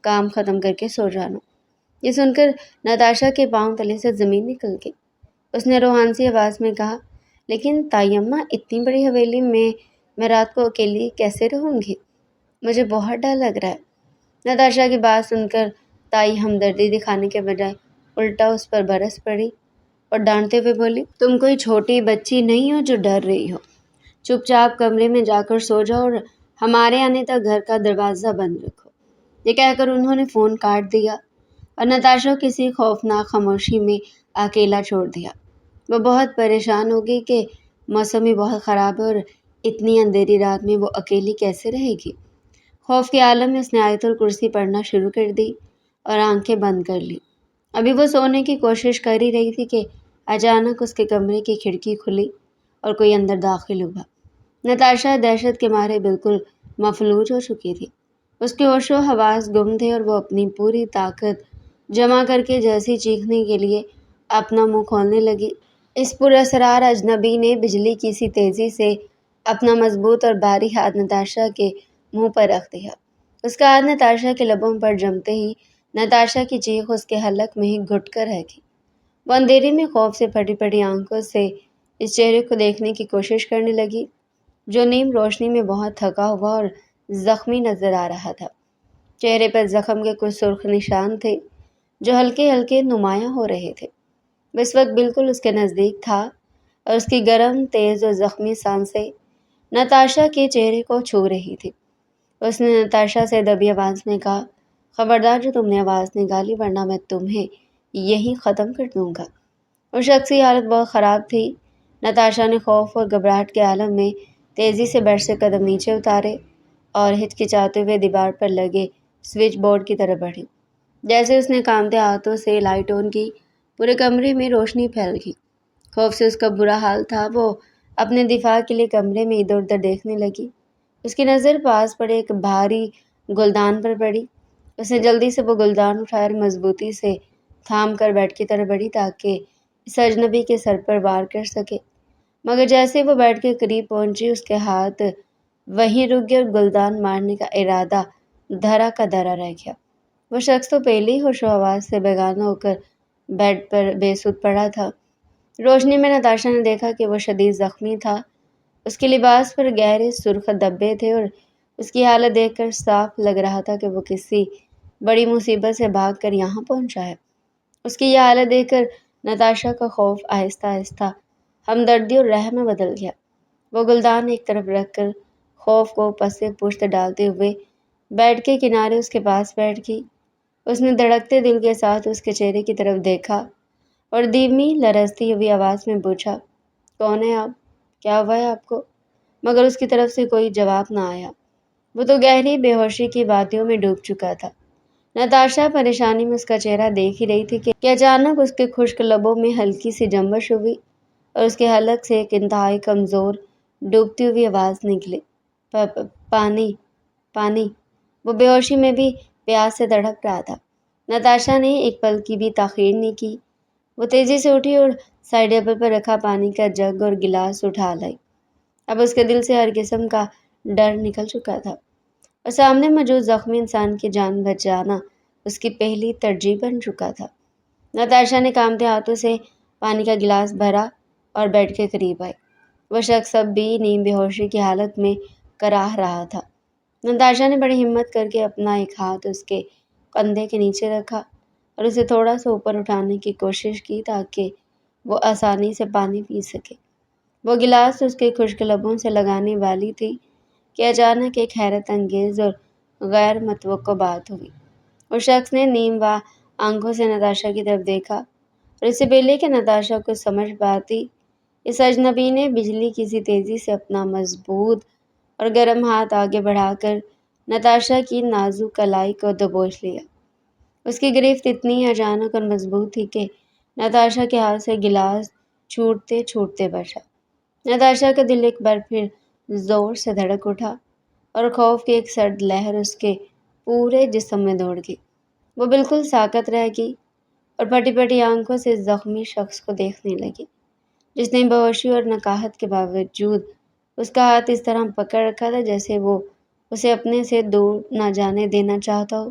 کام ختم کر کے سو جانا۔ یہ سن کر نتاشا کے پاؤں تلے سے زمین نکل گئی۔ اس نے روحانسی آواز میں کہا، لیکن تائی اماں، اتنی بڑی حویلی میں رات کو اکیلی کیسے رہوں گی؟ مجھے بہت ڈر لگ رہا ہے۔ نتاشا کی بات سن کر تائی ہمدردی دکھانے کے بجائے الٹا اس پر برس پڑی اور ڈانٹتے ہوئے بولی، تم کوئی چھوٹی بچی نہیں ہو جو ڈر رہی ہو۔ چپ چاپ کمرے میں جا کر سو جاؤ اور ہمارے آنے تک گھر کا دروازہ بند رکھو۔ یہ کہہ کر انہوں نے فون کاٹ دیا اور نتاشا کو کسی خوفناک خاموشی میں اکیلا چھوڑ دیا۔ وہ بہت پریشان ہو گئی کہ موسم بھی بہت خراب ہے اور اتنی اندھیری رات میں وہ اکیلی کیسے رہے گی۔ خوف کے عالم میں اس نے آیت الکرسی پڑھنا شروع کر دی اور آنکھیں بند کر لی۔ ابھی وہ سونے کی کوشش کر ہی رہی تھی کہ اچانک اس کے کمرے کی کھڑکی کھلی اور کوئی اندر داخل ہوا۔ نتاشا دہشت کے مارے بالکل مفلوج ہو چکی تھی۔ اس کے ہوش و حواس گم تھے اور وہ اپنی پوری طاقت جمع کر کے جیسی چیخنے کے لیے اپنا منہ کھولنے لگی، اس پراسرار اجنبی نے بجلی کی سی تیزی سے اپنا مضبوط اور بھاری ہاتھ نتاشا کے منہ پر رکھ دیا۔ اس کا ہاتھ نتاشا کے لبوں پر جمتے ہی نتاشا کی چیخ اس کے حلق میں ہی گھٹ کر رہ گئی۔ وہ اندھیرے میں خوف سے پھٹی پھٹی آنکھوں سے اس چہرے کو دیکھنے کی کوشش کرنے لگی جو نیم روشنی میں بہت تھکا ہوا اور زخمی نظر آ رہا تھا۔ چہرے پر زخم کے کچھ سرخ نشان تھے جو ہلکے ہلکے نمایاں ہو رہے تھے۔ وہ اس وقت بالکل اس کے نزدیک تھا اور اس کی گرم، تیز اور زخمی سانسیں نتاشا کے چہرے کو چھو رہی تھی۔ اس نے نتاشا سے دبی آواز میں کہا، خبردار جو تم نے آواز نکالی ورنہ میں تمہیں یہیں ختم کر دوں گا۔ اس شخص کی حالت بہت خراب تھی۔ نتاشا نے خوف اور گھبراہٹ کے عالم میں تیزی سے بیڈ سے قدم نیچے اتارے اور ہچکچاتے ہوئے دیوار پر لگے سوئچ بورڈ کی طرف بڑھی۔ جیسے اس نے کانپتے ہاتھوں سے لائٹ آن کی، پورے کمرے میں روشنی پھیل گئی۔ خوف سے اس کا برا حال تھا۔ وہ اپنے دفاع کے لیے کمرے میں ادھر ادھر دیکھنے لگی۔ اس کی نظر پاس پڑے ایک بھاری گلدان پر پڑی۔ اس نے جلدی سے وہ گلدان اٹھایا اور مضبوطی سے تھام کر بیڈ کی طرف بڑھی تاکہ اس اجنبی کے سر پر وار کر سکے، مگر جیسے وہ بیڈ کے قریب پہنچی اس کے ہاتھ وہیں رک گئے اور گلدان مارنے کا ارادہ دھرا کا دھرا رہ گیا۔ وہ شخص تو پہلے ہی ہوش و حواس سے بیگانہ ہو کر بیڈ پر بے سود پڑا تھا۔ روشنی میں نتاشا نے دیکھا کہ وہ شدید زخمی تھا۔ اس کے لباس پر گہرے سرخ دھبے تھے اور اس کی حالت دیکھ کر صاف لگ رہا تھا کہ وہ کسی بڑی مصیبت سے بھاگ کر یہاں پہنچا ہے۔ اس کی یہ حالت دیکھ کر نتاشا کا خوف آہستہ آہستہ ہمدردی اور رحم میں بدل گیا۔ وہ گلدان ایک طرف رکھ کر خوف کو پس پشت ڈالتے ہوئے بیڈ کے کنارے اس کے پاس بیٹھ گئی۔ اس نے دھڑکتے دل کے ساتھ اس کے چہرے کی طرف دیکھا اور دھیمی لرزتی ہوئی آواز میں پوچھا، کون ہے آپ؟ کیا ہوا ہے آپ کو؟ مگر اس کی طرف سے کوئی جواب نہ آیا۔ وہ تو گہری بے ہوشی کی وادیوں میں ڈوب چکا تھا۔ نتاشا پریشانی میں اس کا چہرہ دیکھ ہی رہی تھی کہ اچانک اس کے خشک لبوں میں ہلکی سی جنبش ہوئی اور اس کے حلق سے ایک انتہائی کمزور ڈوبتی ہوئی آواز نکلی، پانی، پانی۔ وہ بے ہوشی میں بھی پیاس سے تڑپ رہا تھا۔ نتاشا نے ایک پل کی بھی تاخیر نہیں کی۔ وہ تیزی سے اٹھی اور سائڈ ٹیبل پر رکھا پانی کا جگ اور گلاس اٹھا لائی۔ اب اس کے دل سے ہر قسم کا ڈر نکل چکا تھا اور سامنے موجود زخمی انسان کی جان بچانا اس کی پہلی ترجیح بن چکا تھا۔ نتاشا نے کانپتے ہاتھوں سے پانی کا گلاس بھرا اور بیڈ کے قریب آئی۔ وہ شخص اب بھی نیم بے ہوشی کی حالت میں کراہ رہا تھا۔ نتاشا نے بڑی ہمت کر کے اپنا ایک ہاتھ اس کے کندھے کے نیچے رکھا اور اسے تھوڑا سا اوپر اٹھانے کی کوشش کی تاکہ وہ آسانی سے پانی پی سکے۔ وہ گلاس اس کے خشک لبوں سے لگانے والی تھی کہ اچانک ایک حیرت انگیز اور غیر متوقع بات ہوئی۔ اس شخص نے نیم وا آنکھوں سے نتاشا کی طرف دیکھا اور اس سے پہلے کہ نتاشا کو سمجھ پاتی، اس اجنبی نے بجلی کی سی تیزی سے اپنا مضبوط اور گرم ہاتھ آگے بڑھا کر نتاشا کی نازک کلائی کو دبوچ لیا۔ اس کی گرفت اتنی اچانک اور مضبوط تھی کہ نتاشا کے ہاتھ سے گلاس چھوٹتے چھوٹتے بچا۔ نتاشا کا دل ایک بار پھر زور سے دھڑک اٹھا اور خوف کی ایک سرد لہر اس کے پورے جسم میں دوڑ گئی۔ وہ بالکل ساکت رہ گئی اور پھٹی پھٹی آنکھوں سے اس زخمی شخص کو دیکھنے لگی جس نے بے ہوشی اور نقاہت کے باوجود اس کا ہاتھ اس طرح پکڑ رکھا تھا جیسے وہ اسے اپنے سے دور نہ جانے دینا چاہتا ہو۔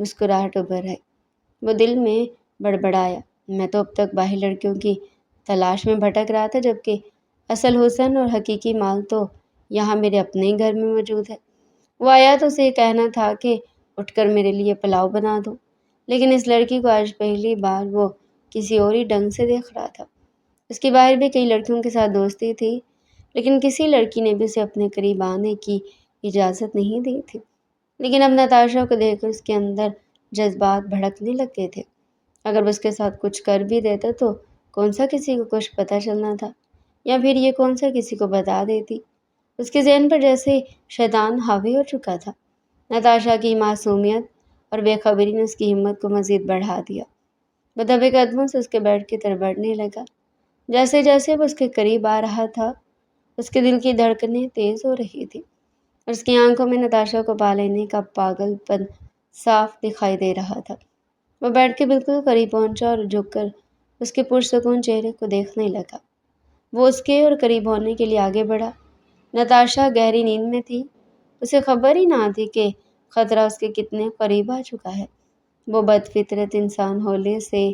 مسکراہٹ ابھر آئی۔ وہ دل میں بڑبڑایا، میں تو اب تک باہر لڑکیوں کی تلاش میں بھٹک رہا تھا، جبکہ اصل حسن اور حقیقی مال تو یہاں میرے اپنے ہی گھر میں موجود ہے۔ وہ آیا تو اسے کہنا تھا کہ اٹھ کر میرے لیے پلاؤ بنا دو، لیکن اس لڑکی کو آج پہلی بار وہ کسی اور ہی ڈھنگ سے دیکھ رہا تھا۔ اس کی باہر بھی کئی لڑکیوں کے ساتھ دوستی تھی، لیکن کسی لڑکی نے بھی اسے اپنے قریب آنے کی اجازت نہیں دی تھی۔ لیکن اب نتاشا کو دیکھ کر اس کے اندر جذبات بھڑکنے لگے تھے۔ اگر وہ اس کے ساتھ کچھ کر بھی دیتا تو کون سا کسی کو کچھ پتہ چلنا تھا، یا پھر یہ کون سا کسی کو بتا دیتی۔ اس کے ذہن پر جیسے شیطان حاوی ہو چکا تھا۔ نتاشا کی معصومیت اور بے خبری نے اس کی ہمت کو مزید بڑھا دیا۔ وہ دبے قدموں سے اس کے بیڈ کی طرف بڑھنے لگا۔ جیسے جیسے وہ اس کے قریب آ رہا تھا، اس کے دل کی دھڑکنیں تیز ہو رہی تھی، اور اس کی آنکھوں میں نتاشا کو پا لینے کا پاگل پن صاف دکھائی دے رہا تھا۔ وہ بیڈ کے بالکل قریب پہنچا اور جھک کر اس کے پرسکون چہرے کو دیکھنے لگا۔ وہ اس کے اور قریب ہونے کے لیے آگے بڑھا۔ نتاشا گہری نیند میں تھی، اسے خبر ہی نہ تھی کہ خطرہ اس کے کتنے قریب آ چکا ہے۔ وہ بد فطرت انسان ہولے سے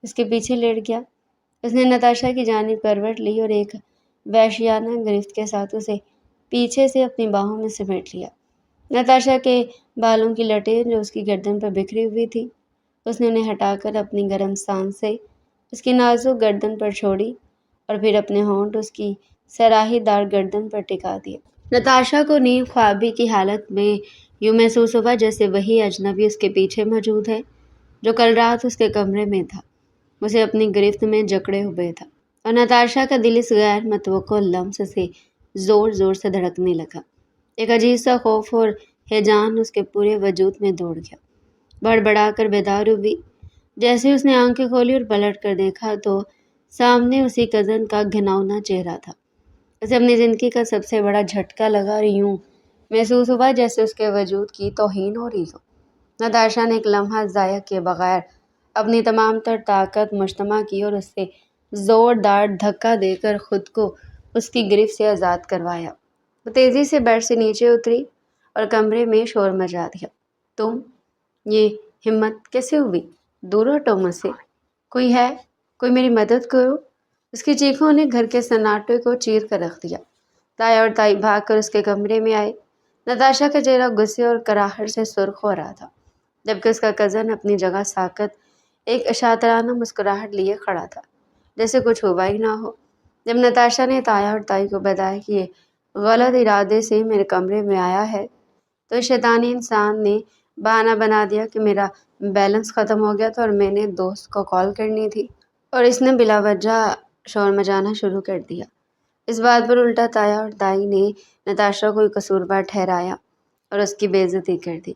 اس کے پیچھے لیٹ گیا۔ اس نے نتاشا کی جانب کروٹ لی اور ایک وحشیانہ گرفت کے ساتھ اسے پیچھے سے اپنی باہوں میں سمیٹ لیا۔ نتاشا کے بالوں کی لٹیں جو اس کی گردن پر بکھری ہوئی تھی، اس نے انہیں ہٹا کر اپنی گرم سانس سے اس کی نازک گردن پر چھوڑی اور پھر اپنے ہونٹ اس کی سراہی دار گردن پر ٹکا دیے۔ نتاشا کو نیند خوابی کی حالت میں یوں محسوس ہوا جیسے وہی اجنبی اس کے پیچھے موجود ہے جو کل رات اس کے کمرے میں تھا، اسے اپنی گرفت میں جکڑے ہوئے تھا، اور نتاشا کا دل اس غیر متوقع لمس سے زور زور سے دھڑکنے لگا۔ ایک عجیب سا خوف اور ہیجان اس کے پورے وجود میں دوڑ گیا۔ بڑبڑا کر بیدار ہوئی۔ جیسے اس نے آنکھیں کھولی اور پلٹ کر دیکھا تو سامنے اسی کزن کا گھناؤنا چہرہ تھا۔ اسے اپنی زندگی کا سب سے بڑا جھٹکا لگا اور یوں محسوس ہوا جیسے اس کے وجود کی توہین ہو رہی ہو۔ نتاشا نے ایک لمحہ ضائع کیے بغیر اپنی تمام تر طاقت مجتمع کی اور اس سے زوردار دھکا دے کر خود کو اس کی گرفت سے آزاد کروایا۔ وہ تیزی سے بیڈ سے نیچے اتری اور کمرے میں شور مچا دیا۔ تم یہ ہمت کیسے ہوئی؟ دور ہٹو مجھ سے، کوئی ہے، کوئی میری مدد کرو۔ اس کی چیخوں نے گھر کے سناٹے کو چیر کر رکھ دیا۔ تایا اور تائی بھاگ کر اس کے کمرے میں آئے۔ نتاشا کا چہرہ غصے اور کراہٹ سے سرخ ہو رہا تھا، جبکہ اس کا کزن اپنی جگہ ساکت ایک اشارترانہ مسکراہٹ لیے کھڑا تھا، جیسے کچھ ہوا ہی نہ ہو۔ جب نتاشا نے تایا اور تائی کو بتایا کہ یہ غلط ارادے سے میرے کمرے میں آیا ہے، تو شیطانی انسان نے بہانہ بنا دیا کہ میرا بیلنس ختم ہو گیا تھا اور میں نے دوست کو کال کرنی تھی، اور اس نے بلا وجہ شور مچانا شروع کر دیا۔ اس بات پر الٹا تایا اور تائی نے نتاشا کو قصوروار ٹھہرایا اور اس کی بے عزتی کر دی۔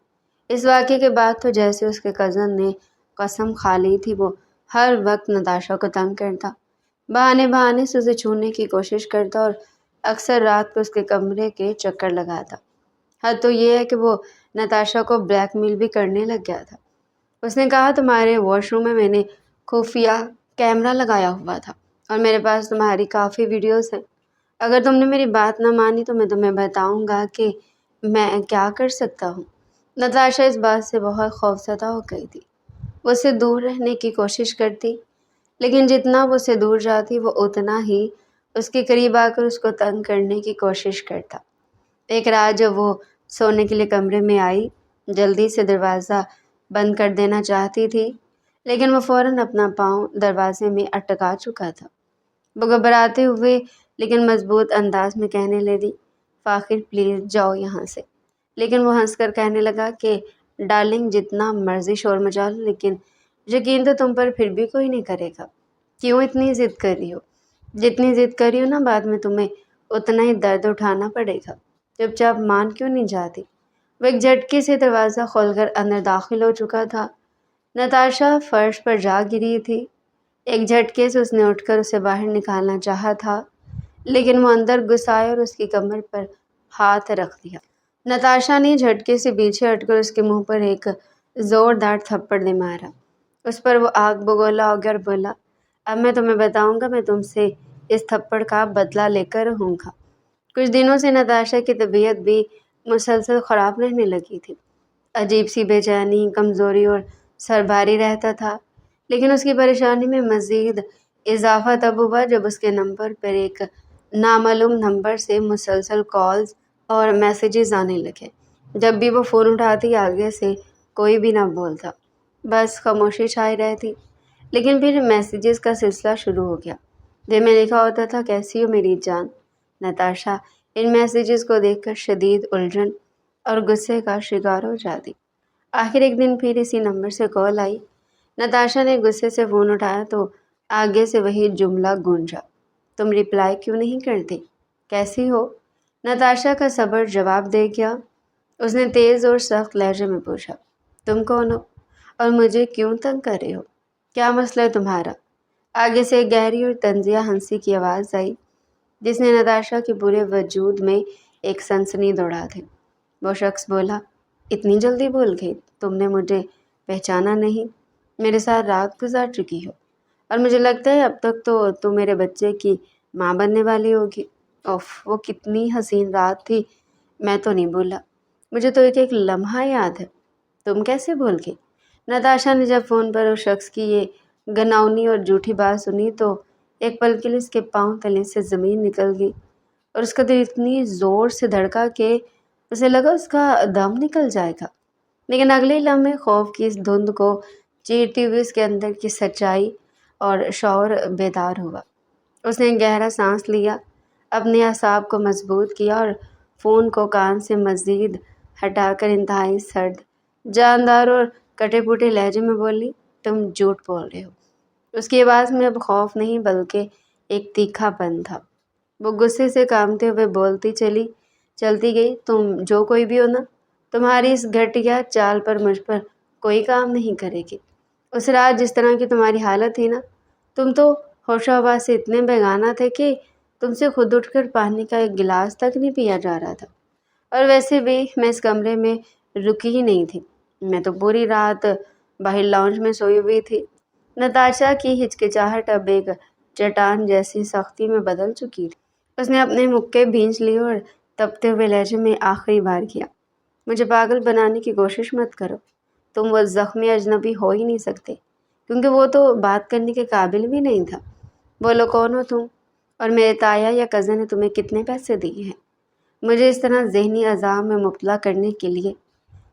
اس واقعے کے بعد تو جیسے اس کے کزن نے قسم کھا لی تھی وہ ہر وقت نتاشا کو تنگ کرتا، بہانے سے اسے چھونے کی کوشش کرتا اور اکثر رات کو اس کے کمرے کے چکر لگاتا۔ حد تو یہ ہے کہ وہ نتاشا کو بلیک میل بھی کرنے لگ گیا تھا۔ اس نے کہا تمہارے واش روم میں میں نے خفیہ کیمرہ لگایا ہوا تھا اور میرے پاس تمہاری کافی ویڈیوز ہیں۔ اگر تم نے میری بات نہ مانی تو میں تمہیں بتاؤں گا کہ میں کیا کر سکتا ہوں۔ نتاشا اس بات سے بہت خوفزدہ ہو گئی تھی۔ وہ اس سے دور رہنے کی کوشش کرتی، لیکن جتنا وہ اس سے دور جاتی وہ اتنا ہی اس کے قریب آ کر اس کو تنگ کرنے کی کوشش کرتا۔ ایک رات جب وہ سونے کے لیے کمرے میں آئی، جلدی سے دروازہ بند کر دینا چاہتی تھی، لیکن وہ فوراً اپنا پاؤں دروازے میں اٹکا چکا تھا۔ وہ گھبراتے ہوئے لیکن مضبوط انداز میں کہنے لگی، فاخر پلیز جاؤ یہاں سے۔ لیکن وہ ہنس کر کہنے لگا کہ ڈارلنگ جتنا مرضی شور مچا لو، لیکن یقین تو تم پر پھر بھی کوئی نہیں کرے گا۔ کیوں اتنی ضد کر رہی ہو؟ جتنی ضد کر رہی ہو نا، بعد میں تمہیں اتنا ہی درد اٹھانا پڑے گا۔ چپ چاپ مان کیوں نہیں جاتی؟ وہ ایک جھٹکے سے دروازہ کھول کر اندر داخل ہو چکا تھا۔ نتاشا فرش پر جا گری تھی۔ ایک جھٹکے سے اس نے اٹھ کر اسے باہر نکالنا چاہا تھا، لیکن وہ اندر گھس آیا اور اس کی کمر پر ہاتھ رکھ دیا۔ نتاشا نے جھٹکے سے پیچھے ہٹ کر اس کے منہ پر ایک زوردار تھپڑ دے مارا۔ اس پر وہ آگ بگولا ہو گیا اور بولا، اب میں تمہیں بتاؤں گا، میں تم سے اس تھپڑ کا بدلہ لے کر رہوں گا۔ کچھ دنوں سے نتاشا کی طبیعت بھی مسلسل خراب رہنے لگی تھی۔ عجیب سی بے چینی، کمزوری اور سر بھاری رہتا تھا۔ لیکن اس کی پریشانی میں مزید اضافہ تب ہوا جب اس کے نمبر پر ایک نامعلوم نمبر سے مسلسل کالز اور میسیجز آنے لگے۔ جب بھی وہ فون اٹھاتی آگے سے کوئی بھی نہ بولتا، بس خاموشی چھائی رہتی۔ لیکن پھر میسیجز کا سلسلہ شروع ہو گیا جن میں لکھا ہوتا تھا، کیسی ہو میری جان نتاشا۔ ان میسیجز کو دیکھ کر شدید الجھن اور غصے کا شکار ہو جاتی۔ آخر ایک دن پھر اسی نمبر سے کال آئی۔ نتاشا نے غصے سے فون اٹھایا تو آگے سے وہی جملہ گونجا، تم رپلائی کیوں نہیں کرتی؟ کیسی ہو؟ نتاشا کا صبر جواب دے گیا۔ اس نے تیز اور سخت لہجے میں پوچھا، تم کون ہو اور مجھے کیوں تنگ کر رہے ہو؟ کیا مسئلہ ہے تمہارا؟ آگے سے ایک گہری اور طنزیہ ہنسی کی آواز آئی جس نے نتاشا کے پورے وجود میں ایک سنسنی دوڑا دی۔ وہ شخص بولا، اتنی جلدی بھول گئی؟ تم نے مجھے پہچانا نہیں؟ میرے ساتھ رات گزار چکی ہو اور مجھے لگتا ہے اب تک تو تم میرے بچے کی ماں بننے والی ہوگی۔ اوف، وہ کتنی حسین رات تھی، میں تو نہیں بھولا، مجھے تو ایک ایک لمحہ یاد ہے۔ تم کیسے بھول گئی؟ نتاشا نے جب فون پر اس شخص کی یہ گناؤنی اور جھوٹی بات سنی تو ایک پل کے لیے اس کے پاؤں تلے سے زمین نکل گئی اور اس کا دل اتنی زور سے دھڑکا کہ اسے لگا اس کا دم نکل جائے گا۔ لیکن اگلے لمحے خوف کی اس دھند کو چیرتی ہوئی اس کے اندر کی سچائی اور شعور بیدار ہوا۔ اس نے گہرا سانس لیا، اپنے اعصاب کو مضبوط کیا اور فون کو کان سے مزید ہٹا کر انتہائی سرد، جاندار اور کٹے پھوٹے لہجے میں بولی، تم جھوٹ بول رہے ہو۔ اس کی آواز میں اب خوف نہیں بلکہ ایک تیکھا پن تھا۔ وہ غصے سے کانپتے ہوئے بولتی چلتی گئی، تم جو کوئی بھی ہو نا، تمہاری اس گھٹیا چال پر مجھ پر کوئی کام نہیں کرے گی۔ اس رات جس طرح کی تمہاری حالت تھی نا، تم تو ہوش و حواس سے اتنے بیگانہ تھے کہ تم سے خود اٹھ کر پانی کا ایک گلاس تک نہیں پیا جا رہا تھا۔ اور ویسے بھی میں اس کمرے میں رکی ہی نہیں تھی، میں تو پوری رات باہر لاؤنج میں سوئی ہوئی تھی۔ نتاشا کی ہچکچاہٹ اب ایک چٹان جیسی سختی میں بدل چکی تھی۔ اس نے اپنے مکے بھینچ لیے اور تپتے ہوئے لہجے میں آخری بار کیا، مجھے پاگل بنانے کی کوشش مت کرو، تم وہ زخمی اجنبی ہو ہی نہیں سکتے، کیونکہ وہ تو بات کرنے کے قابل بھی نہیں تھا۔ بولو کون ہو تم، اور میرے تایا یا کزن نے تمہیں کتنے پیسے دیے ہیں مجھے اس طرح ذہنی عذاب میں مبتلا کرنے کے لیے؟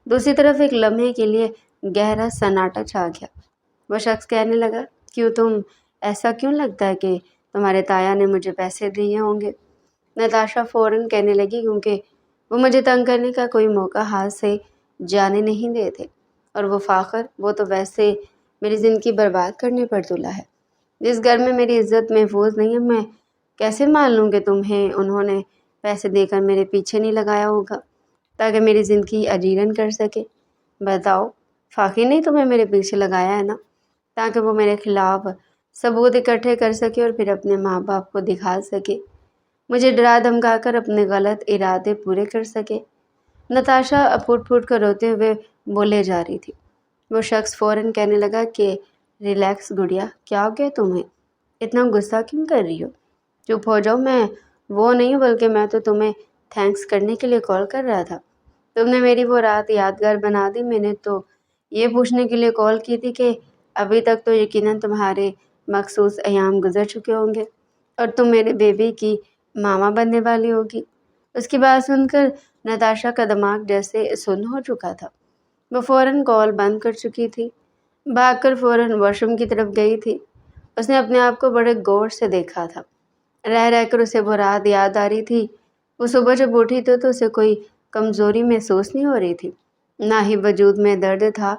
دوسری طرف ایک لمحے کے لیے گہرا سناٹا چھا گیا۔ وہ شخص کہنے لگا، ایسا کیوں لگتا ہے کہ تمہارے تایا نے مجھے پیسے دیے ہوں گے؟ نتاشا فوراً کہنے لگی، کیونکہ وہ مجھے تنگ کرنے کا کوئی موقع ہاتھ سے جانے نہیں دیتے، اور وہ فاخر، وہ تو ویسے میری زندگی برباد کرنے پر تلا ہے۔ جس گھر میں میری عزت محفوظ نہیں ہے، میں کیسے مان لوں کہ تمہیں انہوں نے پیسے دے کر میرے پیچھے نہیں لگایا ہوگا تاکہ میری زندگی اجیرن کر سکے؟ بتاؤ، فاقی نے تمہیں میرے پیچھے لگایا ہے نا، تاکہ وہ میرے خلاف ثبوت اکٹھے کر سکے اور پھر اپنے ماں باپ کو دکھا سکے، مجھے ڈرا دھمکا کر اپنے غلط ارادے پورے کر سکے۔ نتاشا پھوٹ پھوٹ کر روتے ہوئے بولے جا رہی تھی۔ وہ شخص فوراً کہنے لگا کہ ریلیکس گڑیا، کیا ہو گیا تمہیں؟ اتنا غصہ کیوں کر رہی ہو؟ چپ ہو جاؤ، میں وہ نہیں ہوں، بلکہ میں تو تمہیں تھینکس کرنے کے لیے کال کر رہا تھا۔ تم نے میری وہ رات یادگار بنا دی۔ میں نے تو یہ پوچھنے کے لیے کال کی تھی کہ ابھی تک تو یقیناً تمہارے مخصوص ایام گزر چکے ہوں گے اور تم میرے بیبی کی ماما بننے والی ہوگی۔ اس کی بات سن کر نتاشا کا دماغ جیسے سن ہو چکا تھا۔ وہ فوراً کال بند کر چکی تھی، بھاگ کر فوراً واش روم کی طرف گئی تھی۔ اس نے اپنے آپ کو بڑے غور سے دیکھا تھا، رہ کر اسے وہ رات یاد آ رہی تھی۔ وہ صبح جب اٹھی تو اسے کوئی کمزوری محسوس نہیں ہو رہی تھی، نہ ہی وجود میں درد تھا۔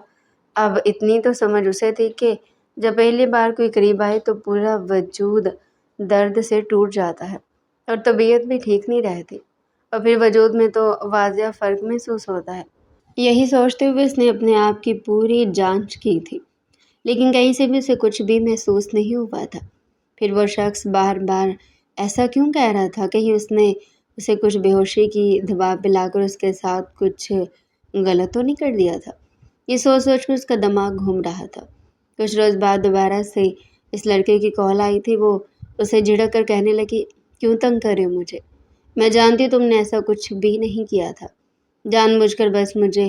اب اتنی تو سمجھ اسے تھی کہ جب پہلی بار کوئی قریب آئے تو پورا وجود درد سے ٹوٹ جاتا ہے اور طبیعت بھی ٹھیک نہیں رہتی، اور پھر وجود میں تو واضح فرق محسوس ہوتا ہے۔ یہی سوچتے ہوئے اس نے اپنے آپ کی پوری جانچ کی تھی، لیکن کہیں سے بھی اسے کچھ بھی محسوس نہیں ہوا تھا۔ پھر وہ شخص بار بار ایسا کیوں کہہ رہا تھا؟ کہیں اس نے اسے کچھ بے ہوشی کی دوا پلا کر اس کے ساتھ کچھ غلط تو نہیں کر دیا تھا؟ یہ سوچ کر اس کا دماغ گھوم رہا تھا۔ کچھ روز بعد دوبارہ سے اس لڑکے کی کال آئی تھی۔ وہ اسے جھڑک کر کہنے لگی، کیوں تنگ کر رہے ہو مجھے؟ میں جانتی ہوں تم نے ایسا کچھ بھی نہیں کیا تھا، جان بوجھ کر بس مجھے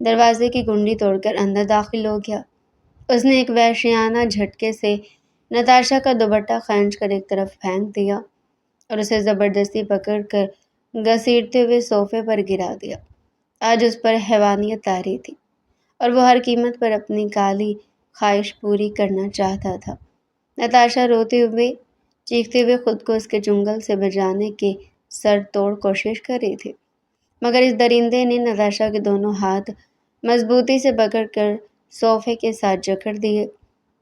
دروازے کی کنڈی توڑ کر اندر داخل ہو گیا۔ اس نے ایک وحشیانہ جھٹکے سے نتاشا کا دوپٹہ کھینچ کر ایک طرف پھینک دیا اور اسے زبردستی پکڑ کر گھسیٹتے ہوئے صوفے پر گرا دیا۔ آج اس پر حیوانیت طاری تھی اور وہ ہر قیمت پر اپنی کالی خواہش پوری کرنا چاہتا تھا۔ نتاشا روتے ہوئے چیختے ہوئے خود کو اس کے چنگل سے بچانے کی سر توڑ کوشش کر رہی تھی، مگر اس درندے نے نتاشا کے دونوں ہاتھ مضبوطی سے پکڑ کر صوفے کے ساتھ جکڑ دیے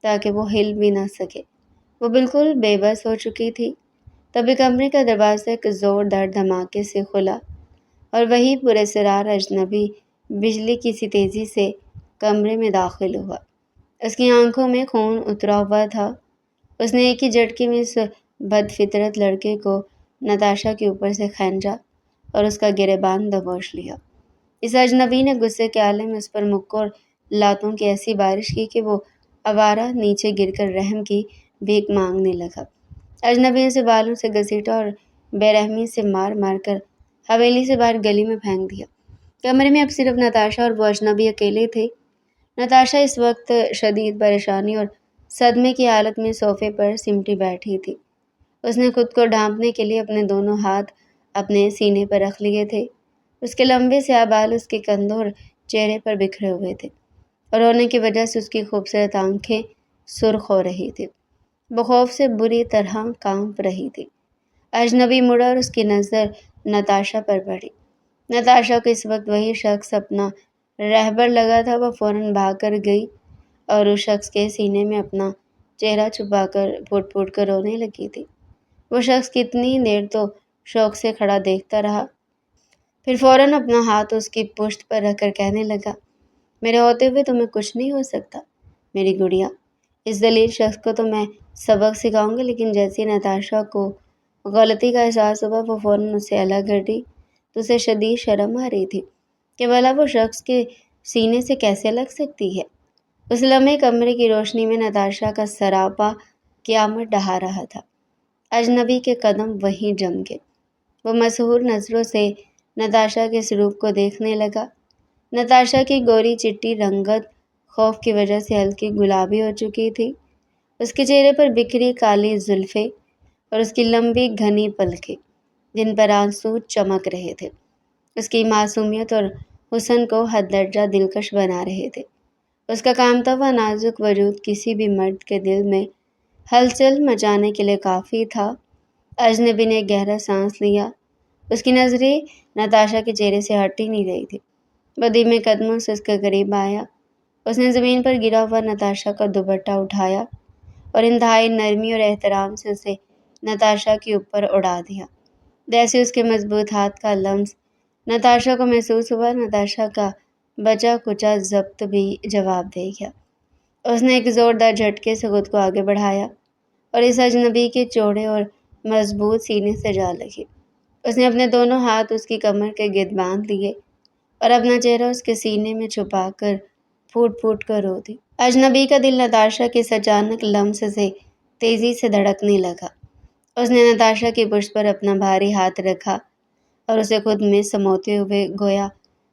تاکہ وہ ہل بھی نہ سکے۔ وہ بالکل بے بس ہو چکی تھی۔ تبھی کمرے کا دروازہ ایک زوردار دھماکے سے کھلا اور وہی پراسرار اجنبی بجلی کی سی تیزی سے کمرے میں داخل ہوا۔ اس کی آنکھوں میں خون اترا ہوا تھا۔ اس نے ایک ہی جھٹکے میں اس بد فطرت لڑکے کو نتاشا کے اوپر سے کھینچا اور اس کا گریبان دبوچ لیا۔ اس اجنبی نے غصے کے عالم میں اس پر مکوں اور لاتوں کی ایسی بارش کی کہ وہ آوارہ نیچے گر کر رحم کی بھیک مانگنے لگا۔ اجنبی نے اسے بالوں سے گھسیٹا اور بے رحمی سے مار مار کر حویلی سے باہر گلی میں پھینک دیا۔ کمرے میں اب صرف نتاشا اور وہ اجنبی اکیلے تھے۔ نتاشا اس وقت شدید پریشانی اور صدمے کی حالت میں صوفے پر سمٹی بیٹھی تھی۔ اس نے خود کو ڈھانپنے کے لیے اپنے دونوں ہاتھ اپنے سینے پر رکھ لیے تھے۔ اس کے لمبے سیاہ بال اس کے کندھوں اور چہرے پر بکھرے ہوئے تھے اور رونے کی وجہ سے اس کی خوبصورت آنکھیں سرخ ہو رہی تھیں۔ وہ خوف سے بری طرح کانپ رہی تھی۔ اجنبی مڑا اور اس کی نظر نتاشا پر پڑی۔ نتاشا کو اس وقت وہی شخص اپنا رہبر لگا تھا۔ وہ فوراً بھاگ کر گئی اور اس شخص کے سینے میں اپنا چہرہ چھپا کر پھوٹ پھوٹ کر رونے لگی تھی۔ وہ شخص کتنی دیر تو شوق سے کھڑا دیکھتا رہا، پھر فوراً اپنا ہاتھ اس کی پشت پر رکھ کر کہنے لگا، میرے ہوتے ہوئے تمہیں کچھ نہیں ہو سکتا میری گڑیا۔ اس ذلیل شخص کو تو میں سبق سکھاؤں گی۔ لیکن جیسے نتاشا کو غلطی کا احساس ہوا وہ فوراً اس سے الگ ہٹی تو اسے شدید شرم آ رہی تھی کہ بھلا وہ شخص کے سینے سے کیسے الگ سکتی ہے۔ اس لمحے کمرے کی روشنی میں نتاشا کا سراپا قیامت ڈھا رہا تھا۔ اجنبی کے قدم وہیں جم گئے۔ وہ مسحور نظروں سے نتاشا کے اس روپ کو دیکھنے لگا۔ نتاشا کی گوری چٹی رنگت خوف کی وجہ سے ہلکی گلابی ہو چکی تھی۔ اس کے چہرے پر بکھری کالی زلفیں اور اس کی لمبی گھنی پلکیں جن پر آنسو چمک رہے تھے اس کی معصومیت اور حسن کو حد درجہ دلکش بنا رہے تھے۔ اس کا کانپتا ہوا نازک وجود کسی بھی مرد کے دل میں ہلچل مچانے کے لیے کافی تھا۔ اجنبی نے گہرا سانس لیا۔ اس کی نظریں نتاشا کے چہرے سے ہٹ ہی نہیں رہی تھی۔ وہ دھیمے قدموں سے اس کے قریب آیا۔ اس نے زمین پر گرا ہوا نتاشا کا دوپٹہ اٹھایا اور انتہائی نرمی اور احترام سے اسے نتاشا کے اوپر اڑا دیا۔ جیسے اس کے مضبوط ہاتھ کا لمس نتاشا کو محسوس ہوا، نتاشا کا بچا کچا ضبط بھی جواب دے گیا۔ اس نے ایک زوردار جھٹکے سے خود کو آگے بڑھایا اور اس اجنبی کے چوڑے اور مضبوط سینے سے جا لگی۔ اس نے اپنے دونوں ہاتھ اس کی کمر کے گرد باندھ لیے اور اپنا چہرہ اس کے سینے میں چھپا کر پھوٹ پھوٹ کر رو دی۔ اجنبی کا دل نتاشا کے اس اچانک لمس سے تیزی سے دھڑکنے لگا۔ اس نے نتاشا کی پشت پر اپنا بھاری ہاتھ رکھا اور اسے خود میں سموتے ہوئے گویا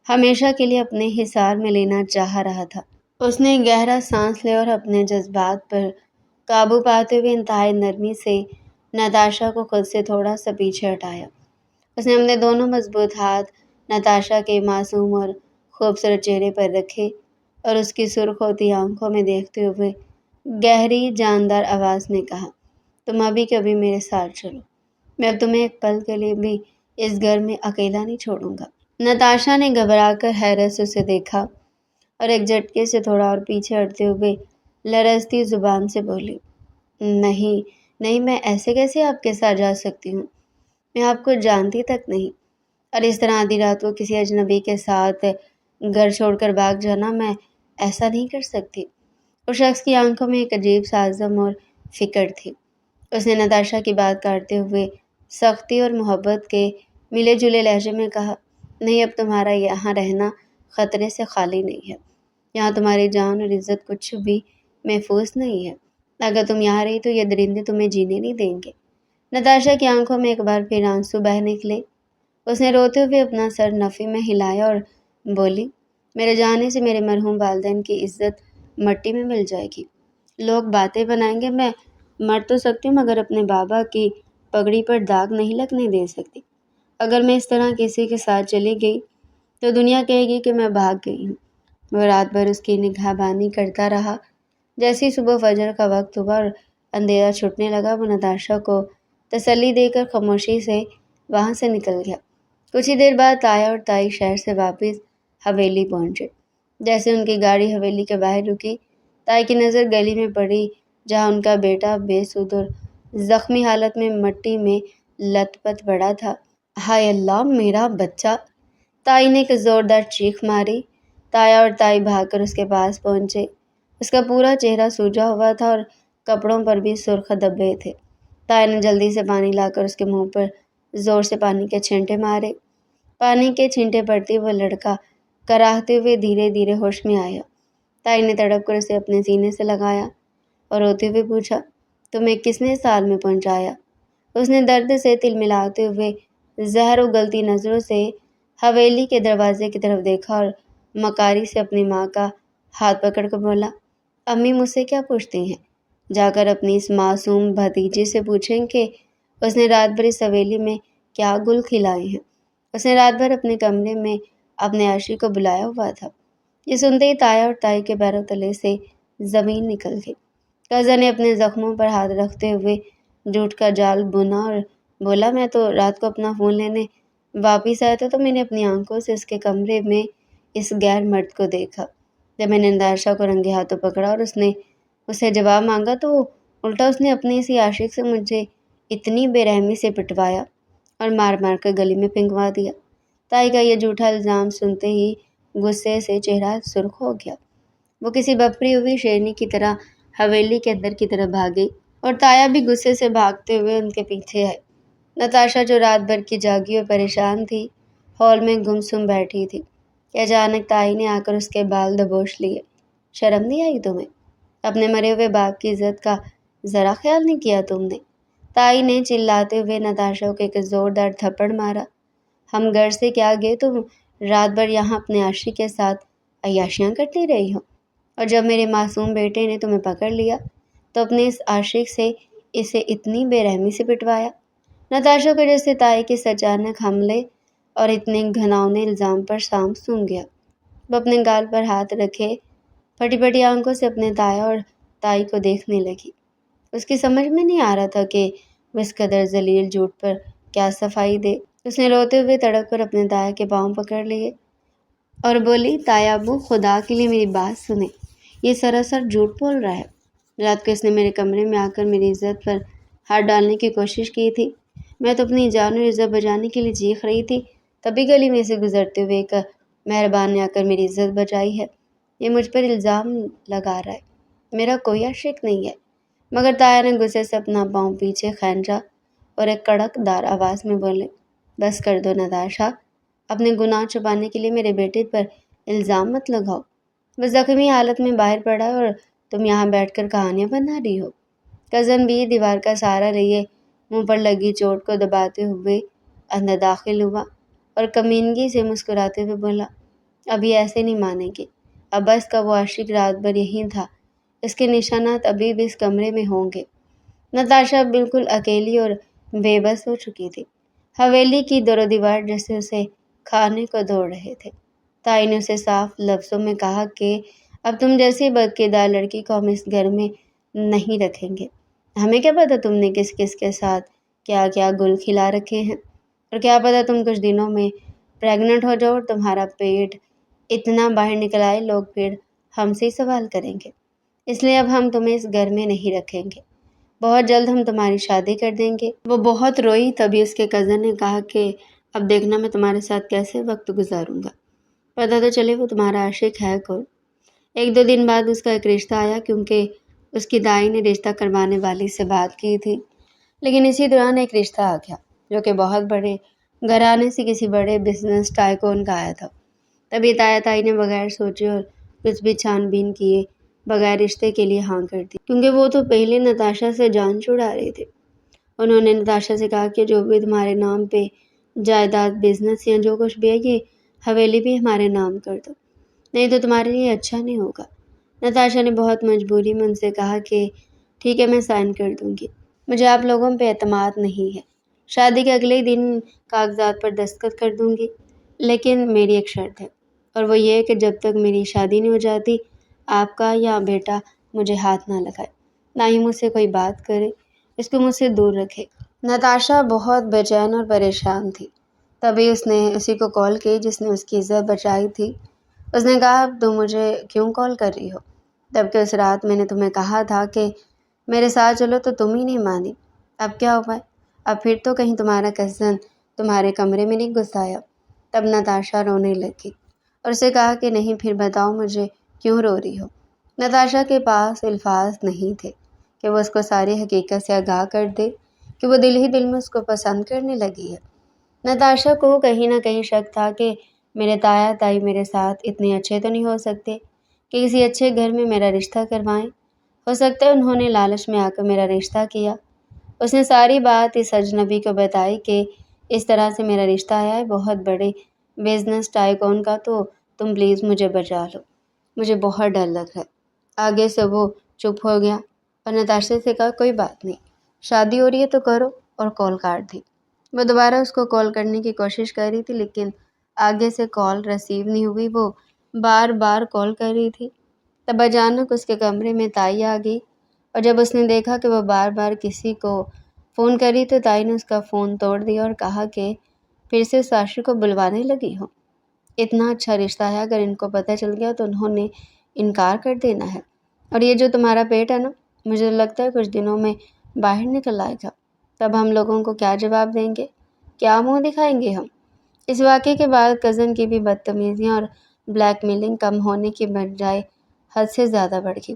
ہمیشہ کے لیے اپنے حصار میں لینا چاہ رہا تھا۔ اس نے گہرا سانس لیا اور اپنے جذبات پر قابو پاتے ہوئے انتہائی نرمی سے نتاشا کو خود سے تھوڑا سا پیچھے ہٹایا۔ اس نے اپنے دونوں مضبوط ہاتھ نتاشا کے معصوم اور خوبصورت چہرے پر رکھے اور اس کی سرخ ہوتی آنکھوں میں دیکھتے ہوئے گہری جاندار آواز میں کہا، تم ابھی کبھی میرے ساتھ چلو، میں اب تمہیں ایک پل کے لیے بھی اس گھر میں اکیلا نہیں چھوڑوں گا۔ نتاشا نے گھبرا کر حیرت سے اسے دیکھا اور ایک جھٹکے سے تھوڑا اور پیچھے ہٹتے ہوئے لرزتی زبان سے بولی، نہیں نہیں، میں ایسے کیسے آپ کے ساتھ جا سکتی ہوں؟ میں آپ کو جانتی تک نہیں، اور اس طرح آدھی رات کو کسی اجنبی کے ساتھ گھر چھوڑ کر بھاگ جانا، میں ایسا نہیں کر سکتی۔ اس شخص کی آنکھوں میں ایک عجیب سا عزم اور فکر تھی۔ اس نے نتاشا کی بات کاٹتے ہوئے سختی اور محبت کے ملے جلے لہجے میں کہا، نہیں، اب تمہارا یہاں رہنا خطرے سے خالی نہیں ہے۔ یہاں تمہاری جان اور عزت کچھ بھی محفوظ نہیں ہے۔ اگر تم یہاں رہی تو یہ درندے تمہیں جینے نہیں دیں گے۔ نتاشا کی آنکھوں میں ایک بار پھر آنسو بہہ نکلے۔ اس نے روتے ہوئے اپنا سر نفی میں ہلایا اور بولی، میرے جانے سے میرے مرحوم والدین کی عزت مٹی میں مل جائے گی۔ لوگ باتیں بنائیں گے، میں مر تو سکتی ہوں مگر اپنے بابا کی پگڑی پر داغ نہیں لگنے دے سکتی۔ اگر میں اس طرح کسی کے ساتھ چلی گئی تو دنیا کہے گی کہ میں بھاگ گئی ہوں۔ وہ رات بھر اس کی نگہبانی کرتا رہا۔ جیسی صبح فجر کا وقت ہوا اور اندھیرا چھٹنے لگا، وہ نتاشا کو تسلی دے کر خاموشی سے وہاں سے نکل گیا۔ کچھ ہی دیر بعد تایا اور تائی شہر سے واپس حویلی پہنچے۔ جیسے ان کی گاڑی حویلی کے باہر رکی، تائی کی نظر گلی میں پڑی جہاں ان کا بیٹا بے سود اور زخمی حالت میں مٹی میں لت پت پڑا تھا۔ ہائے اللہ، میرا بچہ! تائی نے ایک زوردار چیخ ماری۔ تایا اور تائی بھاگ کر اس کے پاس پہنچے۔ اس کا پورا چہرہ سوجا ہوا تھا اور کپڑوں پر بھی سرخ دھبے تھے۔ تائی نے جلدی سے پانی لا کر اس کے منہ پر زور سے پانی کے چھینٹے مارے۔ پانی کے چھینٹے پڑتے وہ لڑکا کراہتے ہوئے دھیرے دھیرے ہوش میں آیا۔ تائی نے تڑپ کر اسے اپنے سینے سے لگایا اور روتے ہوئے پوچھا، تمہیں کس نے سال میں پہنچایا؟ اس نے درد سے تلملاتے ہوئے زہر اگلتی نظروں سے حویلی کے دروازے کی طرف دیکھا اور مکاری سے اپنی ماں کا ہاتھ پکڑ کر بولا، امی مجھ سے کیا پوچھتی ہیں؟ جا کر اپنی اس معصوم بھتیجی سے پوچھیں کہ اس نے رات بھر اس حویلی میں کیا گل کھلائے ہیں۔ اس نے رات بھر اپنے کمرے میں اپنے عاشق کو بلایا ہوا تھا۔ یہ سنتے ہی تایا اور تائی کے پیروں تلے سے زمین نکل گئی۔ قزا نے اپنے زخموں پر ہاتھ رکھتے ہوئے جھوٹ کا جال بنا اور بولا، میں تو رات کو اپنا فون لینے واپس آیا تھا تو میں نے اپنی آنکھوں سے اس کے کمرے میں اس غیر مرد کو دیکھا۔ جب میں نے نتاشا کو رنگے ہاتھوں پکڑا اور اس نے اسے جواب مانگا تو الٹا اس نے اپنے اسی عاشق سے مجھے اتنی بے رحمی سے پٹوایا اور مار مار کر گلی میں پھینکوا دیا۔ تائی کا یہ جھوٹا الزام سنتے ہی غصے سے چہرہ سرخ ہو گیا۔ وہ کسی بپری ہوئی شیرنی کی طرح حویلی کے اندر کی طرف بھاگی اور تایا بھی غصے سے بھاگتے ہوئے ان کے پیچھے آئی۔ نتاشا جو رات بھر کی جاگی اور پریشان تھی، ہال میں گمسم بیٹھی تھی کہ اچانک تائی نے آ کر اس کے بال دبوچ لیے۔ شرم نہیں آئی تمہیں؟ اپنے مرے ہوئے باپ کی عزت کا ذرا خیال نہیں کیا تم نے؟ تائی نے چلاتے ہوئے نتاشا کو ایک زوردار تھپڑ مارا۔ ہم گھر سے کیا گئے، تم رات بھر یہاں اپنے عاشق کے ساتھ عیاشیاں کرتی رہی ہو، اور جب میرے معصوم بیٹے نے تمہیں پکڑ لیا تو اپنے اس عاشق سے اسے اتنی بے رحمی سے پٹوایا۔ نتاشا کو جیسے تائی کے اس اچانک حملے اور اتنے گھناؤنے الزام پر سانپ سونگ گیا۔ وہ اپنے گال پر ہاتھ رکھے پھٹی پھٹی آنکھوں سے اپنے تایا اور تائی کو دیکھنے لگی۔ اس کی سمجھ میں نہیں آ رہا تھا کہ وہ اس قدر ذلیل جھوٹ پر کیا صفائی دے۔ اس نے روتے ہوئے تڑپ کر اپنے تایا کے پاؤں پکڑ لیے اور بولی، تایا ابو، خدا کے لیے میری بات سنیں، یہ سراسر جھوٹ بول رہا ہے۔ رات کو اس نے میرے کمرے میں آ کر میری عزت پر ہاتھ ڈالنے کی کوشش کی تھی۔ میں تو اپنی جان اور عزت بچانے کے لیے چیخ رہی تھی، تبھی گلی میں سے گزرتے ہوئے ایک مہربان نے آ کر میری عزت بچائی ہے۔ یہ مجھ پر الزام لگا رہا ہے، میرا کوئی عاشق نہیں ہے۔ مگر تایا نے غصے سے اپنا پاؤں پیچھے کھینچا اور ایک کڑک دار آواز میں بولے، بس کر دو نتاشا، اپنے گناہ چھپانے کے لیے میرے بیٹے پر الزام مت لگاؤ۔ وہ زخمی حالت میں باہر پڑا اور تم یہاں بیٹھ کر کہانیاں بنا رہی ہو۔ کزن بھی دیوار کا سہارا لیے منہ پر لگی چوٹ کو دباتے ہوئے اندر داخل ہوا اور کمینگی سے مسکراتے ہوئے بولا، ابھی ایسے نہیں مانیں گے، عباس کا وہ عاشق رات بھر یہیں تھا، اس کے نشانات ابھی بھی اس کمرے میں ہوں گے۔ نتاشا بالکل اکیلی اور بے بس ہو چکی تھی۔ حویلی کی در و دیوار جیسے اسے کھانے کو دوڑ رہے تھے۔ تائی نے اسے صاف لفظوں میں کہا کہ اب تم جیسی بدکردار لڑکی کو ہم اس گھر میں نہیں رکھیں گے۔ ہمیں کیا پتہ تم نے کس کس کے ساتھ کیا کیا گل کھلا رکھے ہیں، اور کیا پتہ تم کچھ دنوں میں پریگننٹ ہو جاؤ اور تمہارا پیٹ اتنا باہر نکل آئے، لوگ پھر ہم سے ہی سوال کریں گے۔ اس لیے اب ہم تمہیں اس گھر میں نہیں رکھیں گے، بہت جلد ہم تمہاری شادی کر دیں گے۔ وہ بہت روئی، تبھی اس کے کزن نے کہا کہ اب دیکھنا میں تمہارے ساتھ کیسے وقت گزاروں گا، پتہ تو چلے وہ تمہارا عاشق ہے کون۔ ایک دو دن بعد اس کا ایک رشتہ آیا، کیونکہ اس کی دائی نے رشتہ کروانے والی سے بات کی تھی، لیکن اسی دوران ایک رشتہ آ گیا جو کہ بہت بڑے گھرانے سے کسی بڑے بزنس ٹائکون کا آیا تھا۔ تبھی تایا تائی نے بغیر سوچے اور کچھ بھی چھان بین کیے بغیر رشتے کے لیے ہاں کر دی، کیونکہ وہ تو پہلے نتاشا سے جان چھڑا رہے تھے۔ انہوں نے نتاشا سے کہا کہ جو بھی تمہارے نام پہ جائیداد، بزنس یا جو کچھ بھی ہے، یہ حویلی بھی ہمارے نام کر دو۔ نہیں تو تمہارے لیے اچھا نہیں ہوگا۔ نتاشا نے بہت مجبوری میں ان سے کہا کہ ٹھیک ہے، میں سائن کر دوں گی، مجھے آپ لوگوں پہ اعتماد نہیں ہے۔ شادی کے اگلے ہی دن کاغذات پر دستخط کر دوں گی، لیکن میری ایک شرط ہے، اور وہ یہ ہے کہ جب تک میری شادی نہیں ہو جاتی آپ کا یا بیٹا مجھے ہاتھ نہ لگائے، نہ ہی مجھ سے کوئی بات کرے، اس کو مجھ سے دور رکھے۔ نتاشا بہت بے چین اور پریشان تھی۔ تبھی اس نے اسی کو کال کی جس نے اس کی عزت بچائی تھی۔ اس نے کہا اب تم مجھے کیوں کال کر رہی ہو؟ جب کہ اس رات میں نے تمہیں کہا تھا کہ میرے ساتھ چلو تو تم ہی نہیں مانی۔ اب کیا ہوا ہے؟ اب پھر تو کہیں تمہارا کزن تمہارے کمرے میں نہیں گھس آیا؟ تب نتاشا رونے لگی اور اسے کہا کہ نہیں، پھر بتاؤ مجھے کیوں رو رہی ہو؟ نتاشا کے پاس الفاظ نہیں تھے کہ وہ اس کو ساری حقیقت سے آگاہ کر دے کہ وہ دل ہی دل میں اس کو پسند کرنے لگی ہے۔ نتاشا کو کہیں نہ کہیں شک تھا کہ میرے تایا تائی میرے ساتھ اتنے اچھے تو نہیں ہو سکتے کہ کسی اچھے گھر میں میرا رشتہ کروائیں۔ ہو سکتا ہے انہوں نے لالچ میں آ کر میرا رشتہ کیا۔ اس نے ساری بات اس اجنبی کو بتائی کہ اس طرح سے میرا رشتہ آیا ہے بہت بڑے بزنس ٹائکون کا، تو تم پلیز مجھے بچا لو، مجھے بہت ڈر لگ رہا ہے۔ آگے سے وہ چپ ہو گیا اور نتاشا سے کہا کوئی بات نہیں، شادی ہو رہی ہے تو کرو، اور کال کاٹ دی۔ وہ دوبارہ اس کو کال کرنے کی کوشش کر رہی تھی لیکن آگے سے کال ریسیو نہیں ہوئی۔ وہ بار بار کال کر رہی تھی۔ تب اچانک اس کے کمرے میں تائی آ گئی، اور جب اس نے دیکھا کہ وہ بار بار کسی کو فون کر رہی تو تائی نے اس کا فون توڑ دیا اور کہا کہ پھر سے ساشی کو بلوانے لگی ہو؟ اتنا اچھا رشتہ ہے، اگر ان کو پتہ چل گیا تو انہوں نے انکار کر دینا ہے، اور یہ جو تمہارا پیٹ ہے نا، مجھے لگتا ہے کچھ دنوں میں باہر نکل آئے گا۔ تب ہم لوگوں کو کیا جواب دیں گے؟ کیا منہ دکھائیں گے ہم؟ اس واقعے کے بعد کزن کی بھی بدتمیزیاں اور بلیک میلنگ کم ہونے کی بجائے حد سے زیادہ بڑھ گئی۔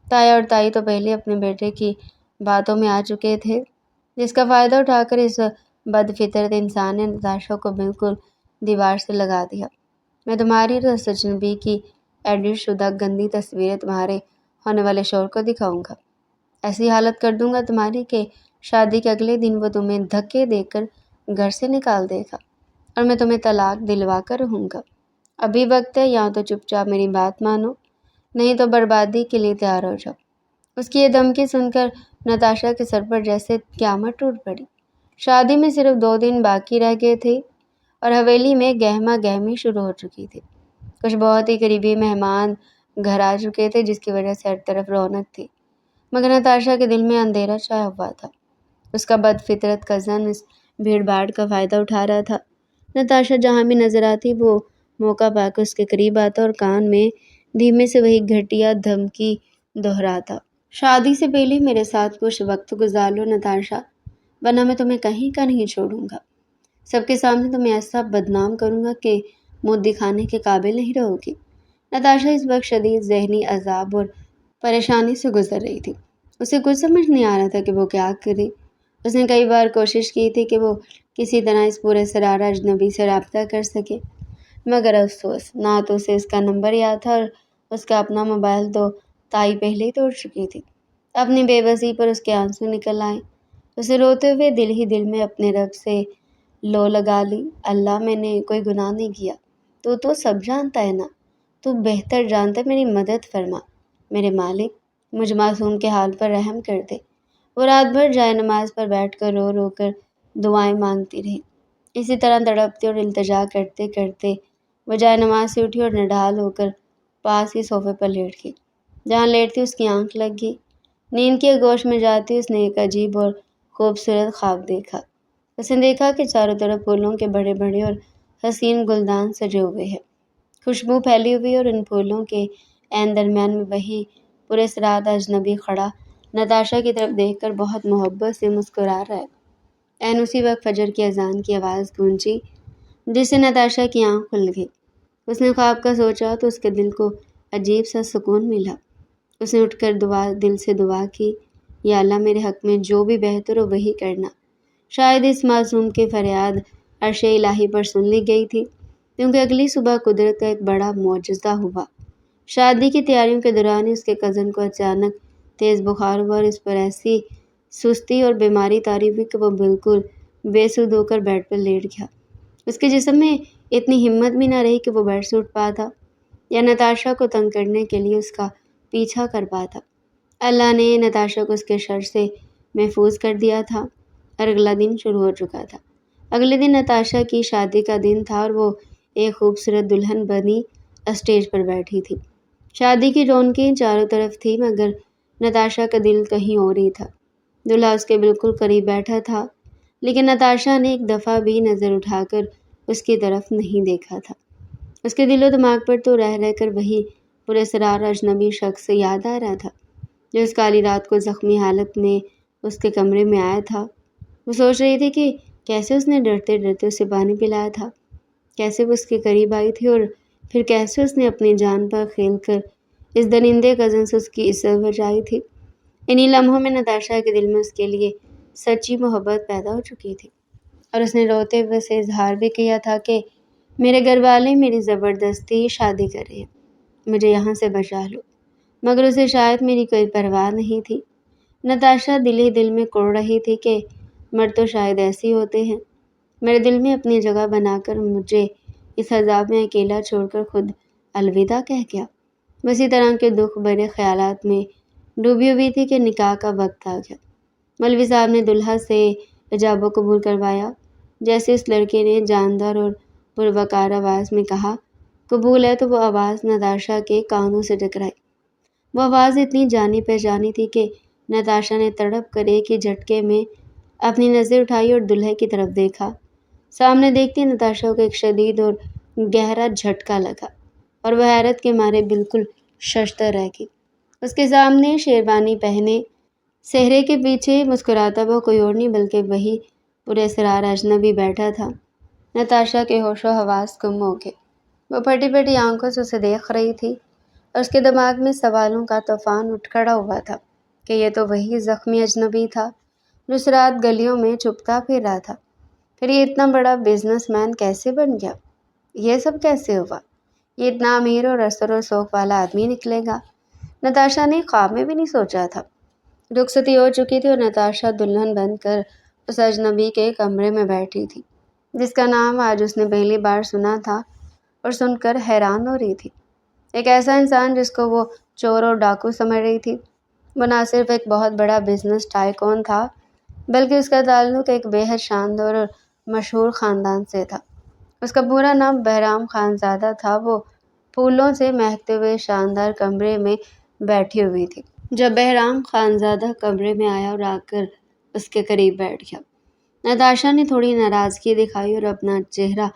تایا اور تائی تو پہلے اپنے بیٹے کی باتوں میں آ چکے تھے، جس کا فائدہ اٹھا کر اس بد فطرت انسان نے نتاشا کو بالکل دیوار سے لگا دیا۔ میں تمہاری اور اس اجنبی کی ایڈٹ شدہ گندی تصویریں تمہارے ہونے والے شوہر کو دکھاؤں گا۔ ایسی حالت کر دوں گا تمہاری کہ شادی کے اگلے دن وہ تمہیں دھکے دے کر گھر سے نکال دے گا، اور میں تمہیں طلاق دلوا کر رہوں گا۔ ابھی وقت ہے، یا تو چپ چاپ میری بات مانو، نہیں تو بربادی کے لیے تیار ہو جاؤ۔ اس کی یہ دھمکی سن کر نتاشا کے سر پر جیسے قیامت ٹوٹ پڑی۔ شادی میں صرف 2 دن باقی رہ گئے تھے اور حویلی میں گہما گہمی شروع ہو چکی تھی۔ کچھ بہت ہی قریبی مہمان گھر آ چکے تھے جس کی وجہ سے ہر طرف رونق تھی، مگر نتاشا کے دل میں اندھیرا چھایا ہوا تھا۔ اس کا بد فطرت کزن اس بھیڑ بھاڑ کا فائدہ اٹھا رہا تھا۔ نتاشا جہاں بھی نظر آتی وہ موقع پا کر اس کے قریب آتا اور کان میں دھیمے سے وہی گھٹیا دھمکی دہراتا، شادی سے پہلے میرے ساتھ کچھ وقت گزار لو نتاشا، ورنہ میں تمہیں کہیں کا نہیں چھوڑوں گا۔ سب کے سامنے تمہیں ایسا بدنام کروں گا کہ منہ دکھانے کے قابل نہیں رہو گی۔ نتاشا اس وقت شدید ذہنی عذاب اور پریشانی سے گزر رہی تھی۔ اسے کچھ سمجھ نہیں آ رہا تھا کہ وہ کیا کرے۔ اس نے کئی بار کوشش کی تھی کہ وہ کسی طرح اس پورے سرارہ اجنبی سے رابطہ کر سکے، مگر افسوس، نہ تو اسے اس کا نمبر یاد تھا اور اس کا اپنا موبائل تو تائی پہلے ہی توڑ چکی تھی۔ اپنی بے بسی پر اس کے آنسو نکل آئے۔ اسے روتے ہوئے دل ہی دل میں اپنے رب سے لو لگا لی، اللہ میں نے کوئی گناہ نہیں کیا، تو سب جانتا ہے نا، تو بہتر جانتا ہے، میری مدد فرما میرے مالک، مجھ معصوم کے حال پر رحم کر دے۔ وہ رات بھر جائے نماز پر بیٹھ کر رو رو کر دعائیں مانگتی رہی۔ اسی طرح تڑپتے اور التجا کرتے کرتے وہ جائے نماز سے اٹھی اور نڈھال ہو کر پاس ہی صوفے پر لیٹ گئی۔ جہاں لیٹتی اس کی آنکھ لگ گئی۔ نیند کے گوش میں جاتی اس نے ایک عجیب اور خوبصورت خواب دیکھا۔ اس نے دیکھا کہ چاروں طرف پھولوں کے بڑے بڑے اور حسین گلدان سجے ہوئے ہیں، خوشبو پھیلی ہوئی، اور ان پھولوں کے عین درمیان میں وہی پراسرار اجنبی کھڑا نتاشا کی طرف دیکھ کر بہت محبت سے مسکرا رہا ہے۔ عین اسی وقت فجر کی اذان کی آواز گونجی جس سے نتاشا کی آنکھ کھل گئی۔ اس نے خواب کا سوچا تو اس کے دل کو عجیب سا سکون ملا۔ اس نے اٹھ کر دل سے دعا کی، یا اللہ میرے حق میں جو بھی بہتر ہو وہی کرنا۔ شاید اس معصوم کی فریاد عرش الہی پر سن لی گئی تھی، کیونکہ اگلی صبح قدرت کا ایک بڑا معجزہ ہوا۔ شادی کی تیاریوں کے دوران ہی اس کے کزن کو اچانک تیز بخار ہوا اور اس پر ایسی سستی اور بیماری طاری ہوئی کہ وہ بالکل بے سود ہو کر بیڈ پر لیٹ گیا۔ اس کے جسم میں اتنی ہمت بھی نہ رہی کہ وہ بیڈ سے اٹھ پاتا۔ یا نتاشا کو تنگ کرنے کے لیے اس کا پیچھا کر پاتا۔ اللہ نے نتاشا کو اس کے شر سے محفوظ کر دیا تھا اور اگلا دن شروع ہو چکا تھا۔ اگلے دن نتاشا کی شادی کا دن تھا اور وہ ایک خوبصورت دلہن بنی اسٹیج پر بیٹھی تھی۔ شادی کی رونقیں چاروں طرف تھی مگر نتاشا کا دل کہیں اور ہی تھا۔ دلہا اس کے بالکل قریب بیٹھا تھا لیکن نتاشا نے ایک دفعہ بھی نظر اٹھا کر اس کی طرف نہیں دیکھا تھا۔ اس کے دل و دماغ پر تو رہ کر وہی پراسرار اجنبی شخص یاد آ رہا تھا جو اس کالی رات کو زخمی حالت میں اس کے کمرے میں آیا تھا۔ وہ سوچ رہی تھی کہ کیسے اس نے ڈرتے ڈرتے اسے پانی پلایا تھا، کیسے وہ اس کے قریب آئی تھی اور پھر کیسے اس نے اپنی جان پر کھیل کر اس درندے کزن سے اس کی عزت بچائی تھی۔ انہی لمحوں میں نتاشا کے دل میں اس کے لیے سچی محبت پیدا ہو چکی تھی اور اس نے روتے ہوئے سے اظہار بھی کیا تھا کہ میرے گھر والے میری زبردستی شادی کر رہے ہیں، مجھے یہاں سے بچا لو۔ مگر اسے شاید میری کوئی پرواہ نہیں تھی۔ نتاشا دل ہی دل میں کوڑ رہی تھی کہ مرد تو شاید ایسے ہی ہوتے ہیں۔ میرے دل میں اپنی جگہ بنا کر مجھے اس عذاب میں اکیلا چھوڑ کر خود الوداع کہہ گیا۔ اسی طرح کے دکھ بھرے خیالات میں ڈوبی ہوئی تھی کہ نکاح کا وقت آ گیا۔ مولوی صاحب نے دلہا سے حجاب و قبول کروایا۔ جیسے اس لڑکے نے جاندار اور پروقار آواز میں کہا قبول ہے تو وہ آواز نتاشا کے کانوں سے ٹکرائی۔ وہ آواز اتنی جانی پہچانی تھی کہ نتاشا نے تڑپ کر ایک ہی جھٹکے میں اپنی نظر اٹھائی اور دلہے کی طرف دیکھا۔ سامنے دیکھتی نتاشا کو ایک شدید اور گہرا جھٹکا لگا اور وہ حیرت کے مارے بالکل ششدر رہ گئی۔ اس کے سامنے شیروانی پہنے صحرے کے پیچھے مسکراتا ہوا کوئی اور نہیں بلکہ وہی پراسرار اجنبی بیٹھا تھا۔ نتاشا کے ہوش و حواس گم ہو گئے۔ وہ پھٹی پھٹی آنکھوں سے اسے دیکھ رہی تھی اور اس کے دماغ میں سوالوں کا طوفان اٹھ کھڑا ہوا تھا کہ یہ تو وہی زخمی اجنبی تھا جو اس رات گلیوں میں چھپتا پھر رہا تھا۔ پھر یہ اتنا بڑا بزنس مین کیسے بن گیا؟ یہ سب کیسے ہوا؟ یہ اتنا امیر اور اثر و شوق والا آدمی نکلے گا؟ نتاشا نے خواب میں بھی نہیں سوچا تھا۔ رخصتی ہو چکی تھی اور نتاشا دلہن بن کر اس اجنبی کے کمرے میں بیٹھی تھی جس کا نام آج اس نے پہلی بار سنا تھا اور سن کر حیران ہو رہی تھی۔ ایک ایسا انسان جس کو وہ چور اور ڈاکو سمجھ رہی تھی۔ وہ نہ صرف ایک بہت بڑا بزنس ٹائکون تھا بلکہ اس کا تعلق ایک بے حد شاندار اور مشہور خاندان سے تھا۔ اس کا پورا نام بہرام خانزادہ تھا۔ وہ پھولوں سے مہکتے ہوئے شاندار کمرے میں بیٹھی ہوئی تھی۔ جب بہرام خانزادہ کمرے میں آیا اور آ کر اس کے قریب بیٹھ گیا، نتاشا نے تھوڑی ناراضگی دکھائی اور اپنا چہرہ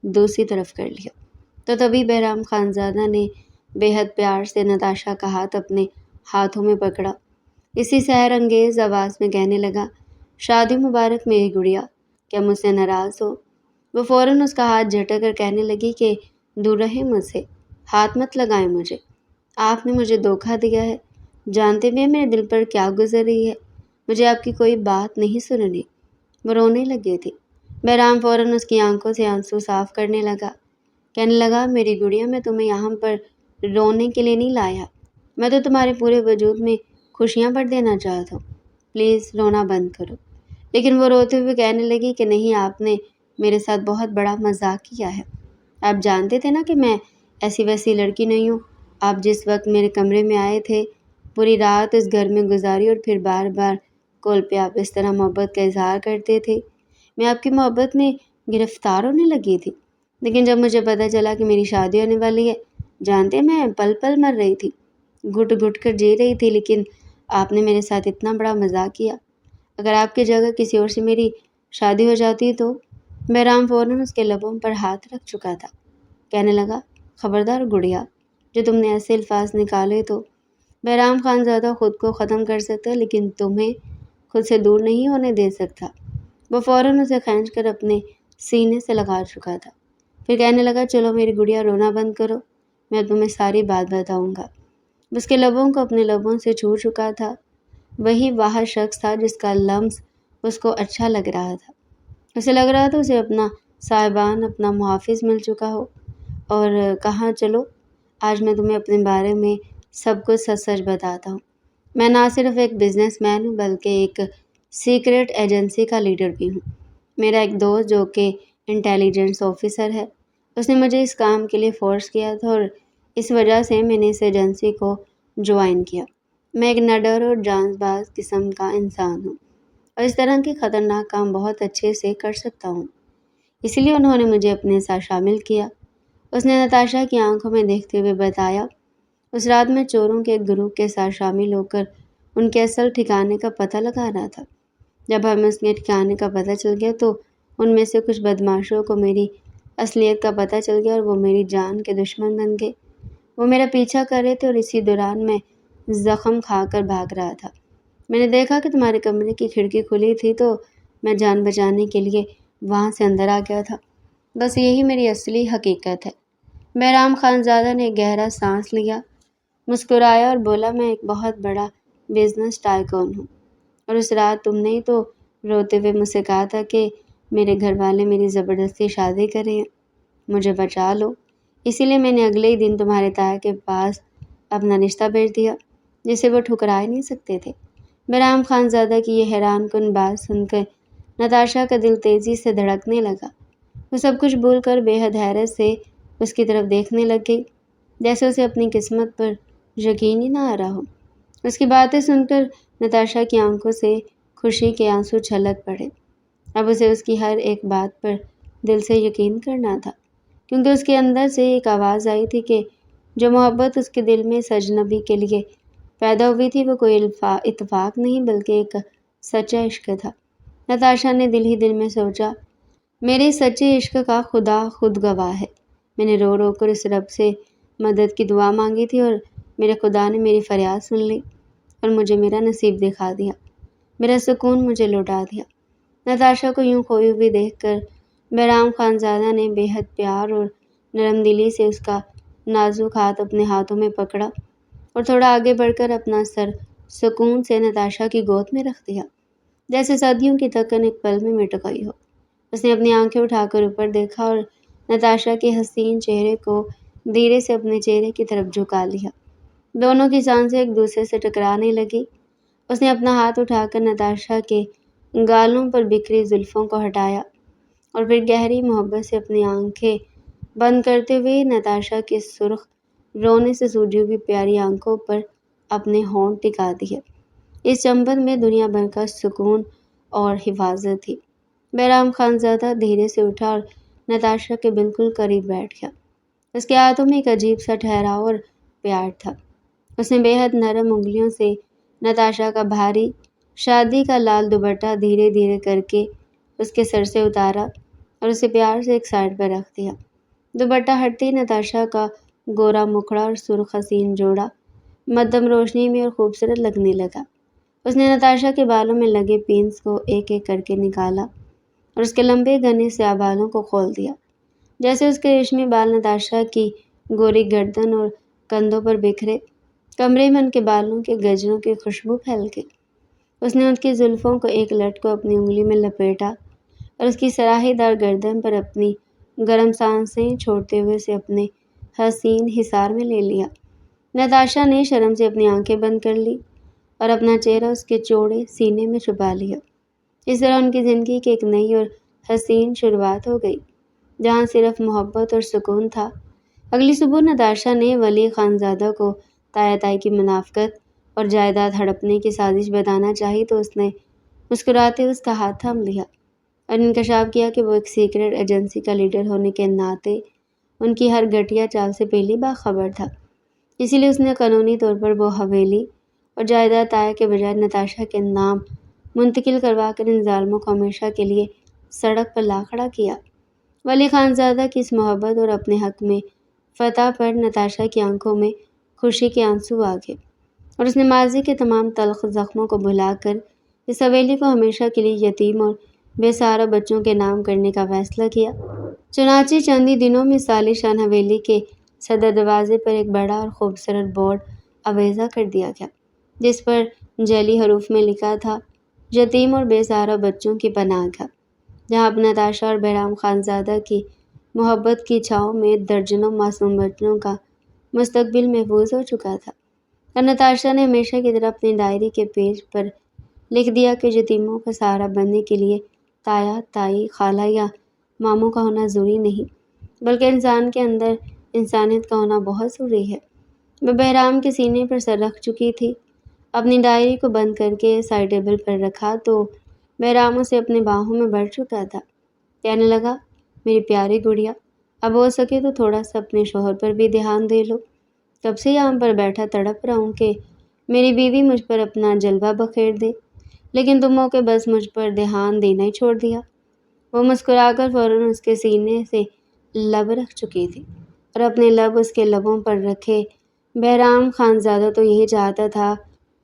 دوسری طرف کر لیا۔ تو تبھی بہرام خانزادہ نے بے حد پیار سے نتاشا کا ہاتھ اپنے ہاتھوں میں پکڑا، اسی سحر انگیز آواز میں کہنے لگا شادی مبارک میری گڑیا، کیا مجھ سے ناراض ہو؟ وہ فوراً اس کا ہاتھ جھٹک کر کہنے لگی کہ دور رہیں مجھ سے، ہاتھ مت لگائیں مجھے، آپ نے مجھے دھوکہ دیا ہے، جانتے بھی ہیں میرے دل پر کیا گزر رہی ہے، مجھے آپ کی کوئی بات نہیں سننی۔ وہ رونے لگی تھی۔ بہرام فوراً اس کی آنکھوں سے آنسو صاف کرنے لگا، کہنے لگا میری گڑیا میں تمہیں یہاں پر رونے کے لیے نہیں لایا، میں تو تمہارے پورے وجود میں خوشیاں بھر دینا چاہتا ہوں، پلیز رونا بند کرو۔ لیکن وہ روتے ہوئے کہنے لگی کہ نہیں، آپ نے میرے ساتھ بہت بڑا مذاق کیا ہے، آپ جانتے تھے نا کہ میں ایسی ویسی لڑکی نہیں ہوں۔ آپ جس وقت میرے کمرے میں آئے تھے، پوری رات اس گھر میں گزاری اور پھر بار بار کال پہ آپ اس طرح محبت کا اظہار کرتے تھے، میں آپ کی محبت میں گرفتار ہونے لگی تھی۔ لیکن جب مجھے پتہ چلا کہ میری شادی ہونے والی ہے، جانتے میں پل پل مر رہی تھی، گھٹ گھٹ کر جی رہی تھی، لیکن آپ نے میرے ساتھ اتنا بڑا مذاق کیا۔ اگر آپ کی جگہ کسی اور سے میری شادی ہو جاتی تو… بہرام فوراً اس کے لبوں پر ہاتھ رکھ چکا تھا، کہنے لگا خبردار گڑیا، جو تم نے ایسے الفاظ نکالے تو بہرام خانزادہ خود کو ختم کر سکتا لیکن تمہیں خود سے دور نہیں ہونے دے سکتا۔ وہ فوراً اسے کھینچ کر اپنے سینے سے لگا چکا تھا، پھر کہنے لگا چلو میری گڑیا رونا بند کرو، میں تمہیں ساری بات بتاؤں گا۔ اس کے لبوں کو اپنے لبوں سے چھو چکا تھا۔ وہی واحد شخص تھا جس کا لمس اس کو اچھا لگ رہا تھا۔ اسے لگ رہا تھا اسے اپنا صاحبان، اپنا محافظ مل چکا ہو، اور کہا چلو آج میں تمہیں اپنے بارے میں سب کچھ سچ سچ بتاتا ہوں۔ میں نہ صرف ایک بزنس مین ہوں بلکہ ایک سیکرٹ ایجنسی کا لیڈر بھی ہوں۔ میرا ایک دوست جو کہ انٹیلیجنس آفیسر ہے، اس نے مجھے اس کام کے لیے فورس کیا تھا اور اس وجہ سے میں نے اس ایجنسی کو جوائن کیا۔ میں ایک نڈر اور جانب باز قسم کا انسان ہوں اور اس طرح کے خطرناک کام بہت اچھے سے کر سکتا ہوں، اسی لیے انہوں نے مجھے اپنے ساتھ شامل کیا۔ اس نے نتاشا کی آنکھوں میں دیکھتے ہوئے بتایا، اس رات میں چوروں کے ایک گروہ کے ساتھ شامل ہو کر ان کے اصل ٹھکانے کا پتہ لگا رہا تھا۔ جب ہمیں اس کے ٹھکانے کا پتہ چل گیا تو ان میں سے کچھ بدماشوں کو میری اصلیت کا پتہ چل گیا اور وہ میری جان کے دشمن بن گئے۔ وہ میرا پیچھا کر رہے تھے اور اسی دوران میں زخم کھا کر بھاگ رہا تھا۔ میں نے دیکھا کہ تمہارے کمرے کی کھڑکی کھلی تھی تو میں جان بچانے کے لیے وہاں سے اندر آ گیا تھا۔ بس یہی میری اصلی حقیقت ہے۔ بہرام خانزادہ نے ایک گہرا سانس لیا، مسکرایا اور بولا، میں ایک بہت بڑا بزنس ٹائکون ہوں، اور اس رات تم نے ہی تو روتے ہوئے مجھ سے کہا تھا کہ میرے گھر والے میری زبردستی شادی کر رہے ہیں، مجھے بچا لو۔ اسی لیے میں نے اگلے ہی دن تمہارے تایا کے پاس اپنا رشتہ بھیج دیا جسے وہ ٹھکرا ہی نہیں سکتے تھے۔ بہرام خانزادہ کی یہ حیران کن بات سن کر نتاشا کا دل تیزی سے دھڑکنے لگا۔ وہ سب کچھ بھول کر بے حد حیرت سے اس کی طرف دیکھنے لگ گئی، جیسے اسے اپنی قسمت پر یقین ہی نہ آ رہا ہو۔ اس کی باتیں سن کر نتاشا کی آنکھوں سے خوشی کے آنسو چھلک پڑے۔ اب اسے اس کی ہر ایک بات پر دل سے یقین کرنا تھا، کیونکہ اس کے اندر سے ایک آواز آئی تھی کہ جو محبت اس کے دل میں اس اجنبی کے لیے پیدا ہوئی تھی وہ کوئی اتفاق نہیں بلکہ ایک سچا عشق تھا۔ نتاشا نے دل ہی دل میں سوچا، میرے سچے عشق کا خدا خود گواہ ہے۔ میں نے رو رو کر اس رب سے مدد کی دعا مانگی تھی اور میرے خدا نے میری فریاد سن لی اور مجھے میرا نصیب دکھا دیا، میرا سکون مجھے لوٹا دیا۔ نتاشا کو یوں کھوئی ہوئی دیکھ کر بہرام خانزادہ نے بے حد پیار اور نرم دلی سے اس کا نازک ہاتھ اپنے ہاتھوں میں پکڑا اور تھوڑا آگے بڑھ کر اپنا سر سکون سے نتاشا کی گود میں رکھ دیا، جیسے صدیوں کی تکن ایک پل میں مٹ گئی ہو۔ اس نے اپنی آنکھیں اٹھا کر اوپر دیکھا اور نتاشا کے حسین چہرے کو دھیرے سے اپنے چہرے کی طرف جھکا لیا۔ دونوں کی سانسیں ایک دوسرے سے ٹکرانے لگی۔ اس نے اپنا ہاتھ اٹھا کر نتاشا کے گالوں پر بکھری زلفوں کو ہٹایا اور پھر گہری محبت سے اپنی آنکھیں بند کرتے ہوئے نتاشا کی سرخ رونے سے سوجی ہوئی پیاری آنکھوں پر اپنے ہونٹ ٹکا دیے۔ اس چمبل میں دنیا بھر کا سکون اور حفاظت تھی۔ بہرام خانزادہ دھیرے سے اٹھا اور نتاشا کے بالکل قریب بیٹھ گیا۔ اس کے ہاتھوں میں ایک عجیب سا ٹھہراؤ اور پیار تھا۔ اس نے بے حد نرم انگلیوں سے نتاشا کا بھاری شادی کا لال دوپٹہ دھیرے دھیرے کر کے اس کے سر سے اتارا اور اسے پیار سے ایک سائڈ پر رکھ دیا۔ دوپٹہ ہٹتے ہی نتاشا کا گورا مکھڑا اور سرخ حسین جوڑا مدھم روشنی میں اور خوبصورت لگنے لگا۔ اس نے نتاشا کے بالوں میں لگے پینس کو ایک ایک کر کے نکالا اور اس کے لمبے گھنے سیاہ بالوں کو کھول دیا، جیسے اس کے ریشمی بال نتاشا کی گوری گردن اور کندھوں پر بکھرے۔ کمرے میں ان کے بالوں کے گجروں کی خوشبو پھیل گئی۔ اس نے ان کی زلفوں کو ایک لٹ کو اپنی انگلی میں لپیٹا اور اس کی سراہی دار گردن پر اپنی گرم سانسیں چھوڑتے ہوئے اسے اپنے حسین حصار میں لے لیا۔ نتاشا نے شرم سے اپنی آنکھیں بند کر لی اور اپنا چہرہ اس کے چوڑے سینے میں چھپا لیا۔ اس طرح ان کی زندگی کی ایک نئی اور حسین شروعات ہو گئی، جہاں صرف محبت اور سکون تھا۔ اگلی صبح نتاشا نے ولی خانزادہ کو تایا تائی کی منافقت اور جائیداد ہڑپنے کی سازش بتانا چاہی تو اس نے مسکراتے ہوئے اس کا ہاتھ تھام لیا اور انکشاف کیا کہ وہ ایک سیکرٹ ایجنسی کا لیڈر ہونے کے ناطے ان کی ہر گھٹیا چال سے پہلی باخبر تھا۔ اسی لیے اس نے قانونی طور پر وہ حویلی اور جائیداد تایا کے بجائے نتاشا کے نام منتقل کروا کر ان ظالموں کو ہمیشہ کے لیے سڑک پر لا کھڑا کیا۔ ولی خانزادہ کی اس محبت اور اپنے حق میں فتح پر نتاشا کی آنکھوں میں خوشی کے آنسو آ گئے اور اس نے ماضی کے تمام تلخ زخموں کو بھلا کر اس حویلی کو ہمیشہ کے لیے یتیم اور بے سہارا بچوں کے نام کرنے کا فیصلہ کیا۔ چنانچہ چند ہی دنوں میں عالی شان حویلی کے صدر دروازے پر ایک بڑا اور خوبصورت بورڈ آویزاں کر دیا گیا، جس پر جعلی حروف میں لکھا تھا، یتیم اور بے سہارا بچوں کی پناہ گاہ، جہاں اب نتاشا اور بہرام خانزادہ کی محبت کی چھاؤں میں درجنوں معصوم بچوں کا مستقبل محفوظ ہو چکا تھا۔ اور نتاشا نے ہمیشہ کی طرح اپنی ڈائری کے پیج پر لکھ دیا کہ یتیموں کا سہارا بننے کے لیے تایا، تائی، خالہ یا ماموں کا ہونا ضروری نہیں، بلکہ انسان کے اندر انسانیت کا ہونا بہت ضروری ہے۔ وہ بہرام کے سینے پر سر رکھ چکی تھی۔ اپنی ڈائری کو بند کر کے سائڈ ٹیبل پر رکھا تو بہرام اسے اپنے باہوں میں بھر چکا تھا۔ کہنے لگا، میری پیاری گڑیا، اب ہو سکے تو تھوڑا سا اپنے شوہر پر بھی دھیان دے لو۔ کب سے یہاں پر بیٹھا تڑپ رہا ہوں کہ میری بیوی مجھ پر اپنا جلوہ بکھیر دے، لیکن تم ہو کہ بس مجھ پر دھیان دینا ہی چھوڑ دیا۔ وہ مسکرا کر فوراً اس کے سینے سے لب رکھ چکی تھی اور اپنے لب اس کے لبوں پر رکھے۔ بہرام خانزادہ تو یہی چاہتا تھا،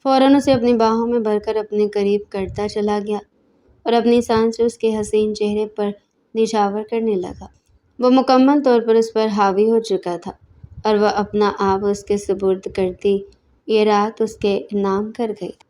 فوراً اسے اپنی باہوں میں بھر کر اپنے قریب کرتا چلا گیا اور اپنی سانسیں اس کے حسین چہرے پر نچھاور کرنے لگا۔ وہ مکمل طور پر اس پر حاوی ہو چکا تھا اور وہ اپنا آپ اس کے سپرد کرتی یہ رات اس کے نام کر گئی۔